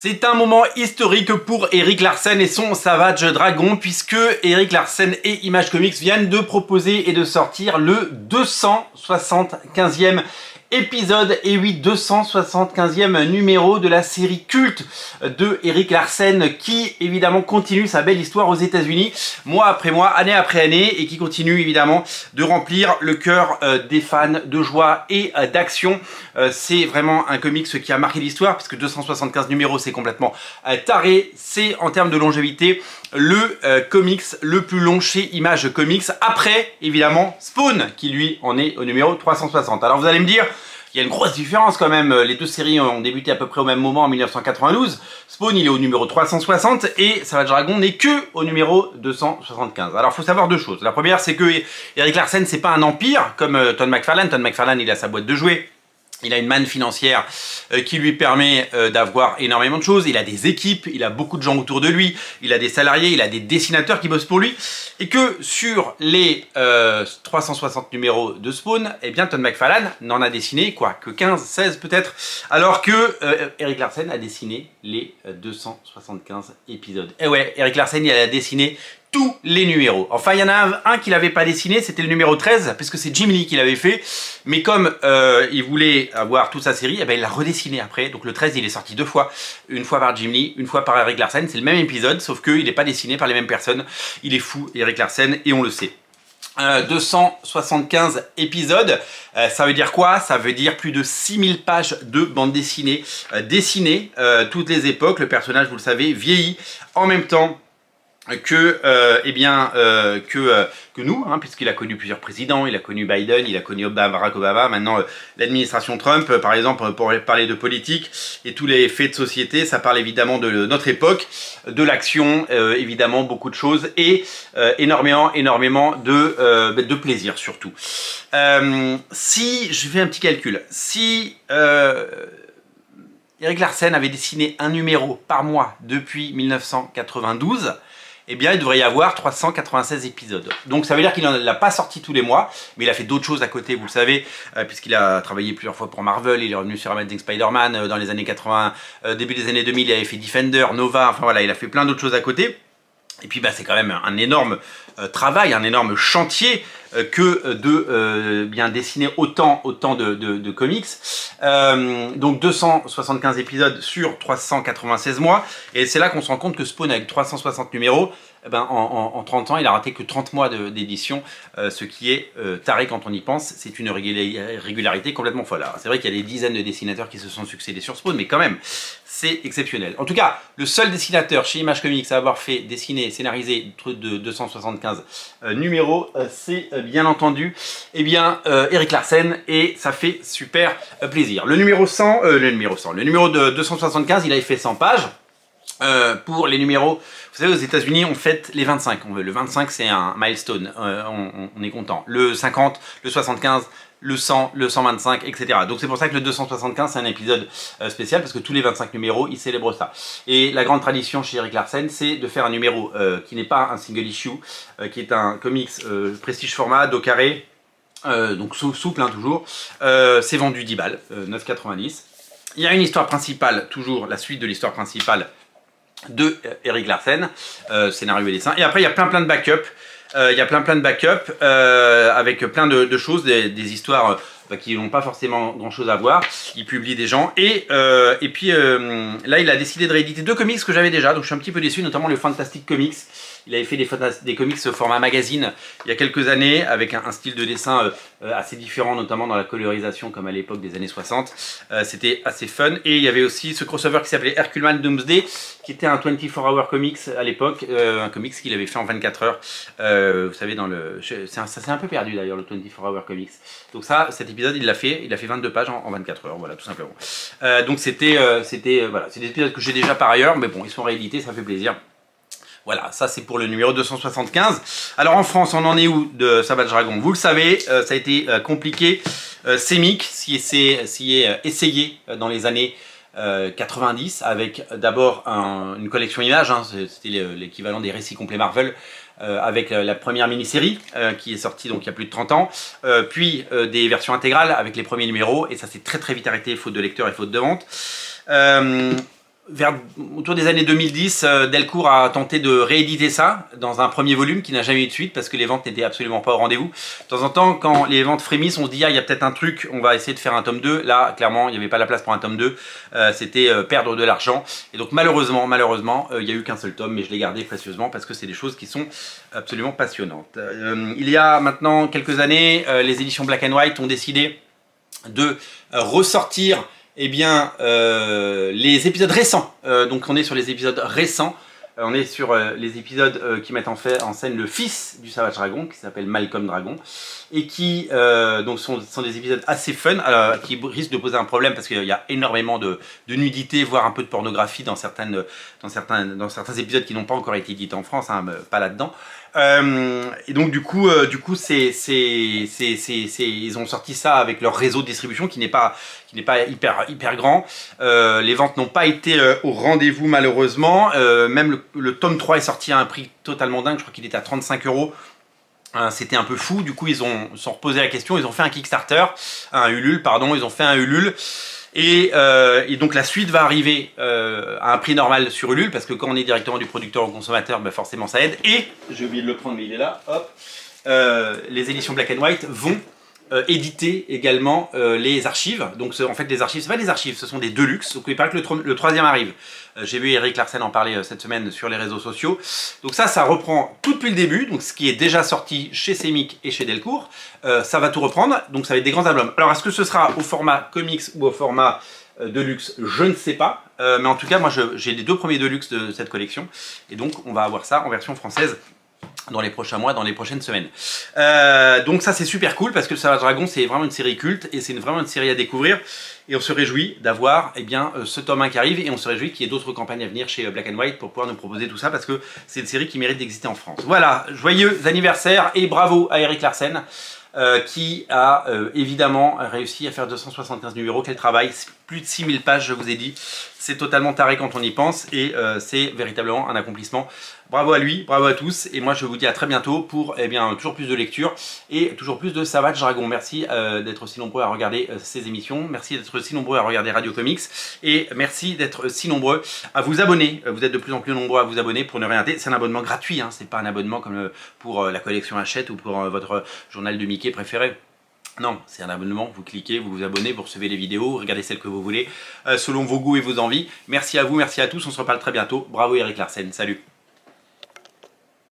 C'est un moment historique pour Erik Larsen et son Savage Dragon puisque Erik Larsen et Image Comics viennent de proposer et de sortir le 275e épisode, et oui, 275e numéro de la série culte de Erik Larsen qui évidemment continue sa belle histoire aux États-Unis mois après mois, année après année, et qui continue évidemment de remplir le cœur des fans de joie et d'action. C'est vraiment un comics qui a marqué l'histoire puisque 275 numéros, c'est complètement taré. C'est en termes de longévité le comics le plus long chez Image Comics, après évidemment Spawn qui lui en est au numéro 360. Alors vous allez me dire, il y a une grosse différence quand même, les deux séries ont débuté à peu près au même moment en 1992, Spawn il est au numéro 360 et Savage Dragon n'est que au numéro 275. Alors il faut savoir deux choses. La première, c'est que Erik Larsen, c'est pas un empire comme Todd McFarlane. Todd McFarlane, il a sa boîte de jouets. Il a une manne financière qui lui permet d'avoir énormément de choses. Il a des équipes, il a beaucoup de gens autour de lui, il a des salariés, il a des dessinateurs qui bossent pour lui. Et que sur les 360 numéros de Spawn, eh bien Todd McFarlane n'en a dessiné quoi, que 15, 16 peut-être, alors que Erik Larsen a dessiné les 275 épisodes. Et ouais, Erik Larsen, il a dessiné tous les numéros. Enfin, il y en a un qu'il n'avait pas dessiné, c'était le numéro 13, parce que c'est Jim Lee qui l'avait fait. Mais comme il voulait avoir toute sa série, eh ben, il l'a redessiné après. Donc le 13, il est sorti deux fois. Une fois par Jim Lee, une fois par Erik Larsen. C'est le même épisode, sauf qu'il n'est pas dessiné par les mêmes personnes. Il est fou, Erik Larsen, et on le sait. 275 épisodes, ça veut dire quoi? Ça veut dire plus de 6000 pages de bande dessinée dessinées, toutes les époques. Le personnage, vous le savez, vieillit en même temps que nous, hein, puisqu'il a connu plusieurs présidents, il a connu Biden, il a connu Barack Obama, maintenant l'administration Trump, par exemple, pour parler de politique et tous les faits de société, ça parle évidemment de notre époque, de l'action, évidemment beaucoup de choses, et énormément de plaisir surtout. Si je fais un petit calcul, si Erik Larsen avait dessiné un numéro par mois depuis 1992, eh bien, il devrait y avoir 396 épisodes. Donc, ça veut dire qu'il n'en a pas sorti tous les mois, mais il a fait d'autres choses à côté, vous le savez, puisqu'il a travaillé plusieurs fois pour Marvel, il est revenu sur Amazing Spider-Man dans les années 80, début des années 2000, il avait fait Defender, Nova, enfin voilà, il a fait plein d'autres choses à côté. Et puis, bah, c'est quand même un énorme travail, un énorme chantier que de bien dessiner autant de comics. Donc 275 épisodes sur 396 mois. Et c'est là qu'on se rend compte que Spawn, avec 360 numéros, eh ben, en 30 ans, il a raté que 30 mois d'édition, ce qui est taré quand on y pense. C'est une régularité complètement folle. C'est vrai qu'il y a des dizaines de dessinateurs qui se sont succédés sur Spawn, mais quand même, c'est exceptionnel. En tout cas, le seul dessinateur chez Image Comics à avoir fait dessiner et scénariser de 275 numéros, c'est bien entendu Erik Larsen, et ça fait super plaisir. Le numéro 100, le numéro de 275, il avait fait 100 pages. Pour les numéros, vous savez, aux États-Unis, on fête les 25. Le 25, c'est un milestone. On est content. Le 50, le 75, le 100, le 125, etc. Donc c'est pour ça que le 275, c'est un épisode spécial, parce que tous les 25 numéros, ils célèbrent ça. Et la grande tradition chez Erik Larsen, c'est de faire un numéro qui n'est pas un single issue, qui est un comics prestige format, dos carré, donc souple hein, toujours. C'est vendu 10 balles, 9,90. Il y a une histoire principale, toujours la suite de l'histoire principale de Erik Larsen, scénario et dessin. Et après, il y a plein de backups. Avec plein de choses, des histoires qui n'ont pas forcément grand chose à voir. Il publie des gens. Et puis là, il a décidé de rééditer deux comics que j'avais déjà. Donc je suis un petit peu déçu, notamment le Fantastic Comics. Il avait fait des comics au format magazine il y a quelques années, avec un style de dessin assez différent, notamment dans la colorisation, comme à l'époque des années 60. C'était assez fun. Et il y avait aussi ce crossover qui s'appelait Herculeman Doomsday, qui était un 24-hour comics à l'époque, un comics qu'il avait fait en 24 heures. Vous savez, ça s'est un peu perdu d'ailleurs, le 24-hour comics. Donc ça, cet épisode, il a fait 22 pages en 24 heures, voilà, tout simplement. Donc voilà, c'est des épisodes que j'ai déjà par ailleurs, mais bon, ils sont réédités, ça fait plaisir. Voilà, ça c'est pour le numéro 275. Alors en France, on en est où de Savage Dragon? Vous le savez, ça a été compliqué. Semic s'y est essayé dans les années 90, avec d'abord une collection images, hein, c'était l'équivalent des récits complets Marvel, avec la première mini-série qui est sortie donc il y a plus de 30 ans, puis des versions intégrales avec les premiers numéros, et ça s'est très vite arrêté, faute de lecteurs et faute de vente. autour des années 2010, Delcourt a tenté de rééditer ça dans un premier volume qui n'a jamais eu de suite parce que les ventes n'étaient absolument pas au rendez-vous. De temps en temps, quand les ventes frémissent, on se dit ah, il y a peut-être un truc, on va essayer de faire un tome 2. Là, clairement, il n'y avait pas la place pour un tome 2. C'était perdre de l'argent. Et donc malheureusement, il n'y a eu qu'un seul tome, mais je l'ai gardé précieusement parce que c'est des choses qui sont absolument passionnantes. Il y a maintenant quelques années, les éditions Black and White ont décidé de ressortir les épisodes récents. Donc on est sur les épisodes récents. On est sur les épisodes qui mettent en scène le fils du Savage Dragon, qui s'appelle Malcolm Dragon, et qui donc sont des épisodes assez fun, qui risquent de poser un problème parce qu'il y a énormément de nudité, voire un peu de pornographie dans certains épisodes qui n'ont pas encore été édités en France, hein, pas là-dedans. Et donc du coup ils ont sorti ça avec leur réseau de distribution qui n'est pas hyper grand. Les ventes n'ont pas été au rendez-vous malheureusement. Même le tome 3 est sorti à un prix totalement dingue, je crois qu'il était à 35 €. C'était un peu fou, du coup ils sont reposé la question, ils ont fait un Kickstarter, un Ulule pardon, ils ont fait un Ulule. Et donc la suite va arriver à un prix normal sur Ulule parce que quand on est directement du producteur au consommateur, ben forcément ça aide. Et j'ai oublié de le prendre mais il est là, hop, les éditions Black and White vont éditer également les archives. Donc en fait les archives, c'est pas des archives, ce sont des deluxe. Donc il paraît que le troisième arrive. J'ai vu Eric Larsen en parler cette semaine sur les réseaux sociaux. Donc ça reprend tout depuis le début, donc ce qui est déjà sorti chez Semic et chez Delcourt. Ça va tout reprendre, donc ça va être des grands albums. Alors est-ce que ce sera au format comics ou au format deluxe? Je ne sais pas. Mais en tout cas, moi j'ai les 2 premiers deluxe de cette collection. Et donc on va avoir ça en version française dans les prochains mois, dans les prochaines semaines. Donc ça c'est super cool parce que le Savage Dragon c'est vraiment une série culte et c'est vraiment une série à découvrir. Et on se réjouit d'avoir ce tome 1 qui arrive et on se réjouit qu'il y ait d'autres campagnes à venir chez Black and White pour pouvoir nous proposer tout ça parce que c'est une série qui mérite d'exister en France. Voilà, joyeux anniversaire et bravo à Eric Larsen qui a évidemment réussi à faire 275 numéros. Quel travail, plus de 6000 pages je vous ai dit. C'est totalement taré quand on y pense et c'est véritablement un accomplissement. Bravo à lui, bravo à tous et moi je vous dis à très bientôt pour toujours plus de lecture et toujours plus de Savage Dragon. Merci d'être si nombreux à regarder ces émissions, merci d'être si nombreux à regarder Radio Comics et merci d'être si nombreux à vous abonner. Vous êtes de plus en plus nombreux à vous abonner pour ne rien rater. C'est un abonnement gratuit, hein, c'est pas un abonnement comme pour la collection Hachette ou pour votre journal de Mickey préféré. Non, c'est un abonnement, vous cliquez, vous vous abonnez, vous recevez les vidéos, regardez celles que vous voulez, selon vos goûts et vos envies. Merci à vous, merci à tous, on se reparle très bientôt. Bravo Eric Larsen, salut.